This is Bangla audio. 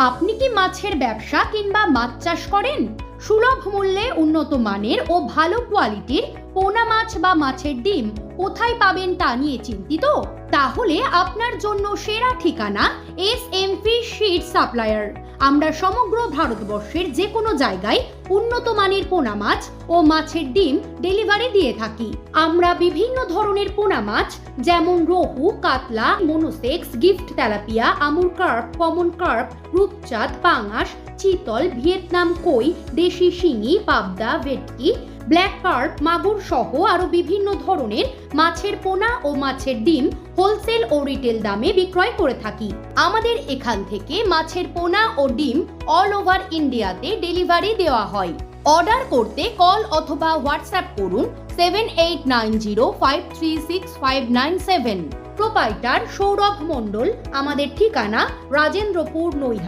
আপনি কি মাছের ব্যবসা কিংবা মাছ চাষ করেন? সুলভ মূল্যে উন্নত মানের ও ভালো কোয়ালিটির পোনা মাছ বা মাছের ডিম কোথায় পাবেন তা নিয়ে চিন্তিত? তাহলে আপনার জন্য সেরা ঠিকানা SM ফিশ ফিড সাপ্লায়ার। আমরা সমগ্র ভারতবর্ষের যে কোনো জায়গায় উন্নত মানের পোনা মাছ ও মাছের ডিম ডেলিভারি দিয়ে থাকি। আমরা বিভিন্ন ধরনের পোনা মাছ যেমন রোহু, কাতলা, monosex, gift tilapia, amur carp, common carp, রূপচাঁদ, পাঙাশ, চিতল, ভিয়েতনাম কই, দেশি শিঙি, পাবদা, ভেটকি, ব্ল্যাক কার্প, মাগুর সহ আরো বিভিন্ন ধরনের মাছের পোনা ও মাছের ডিম হোলসেল ও রিটেল দামে বিক্রয় করে থাকি। আমাদের এখান থেকে মাছের পোনা ও ডিম অল ওভার ইন্ডিয়াতে ডেলিভারি দেওয়া হয়। অর্ডার করতে কল অথবা হোয়াটসঅ্যাপ করুন 7890536597। প্রোপাইটার সৌরভ মণ্ডল। আমাদের ঠিকানা রাজেন্দ্রপুর, নৈহাটি।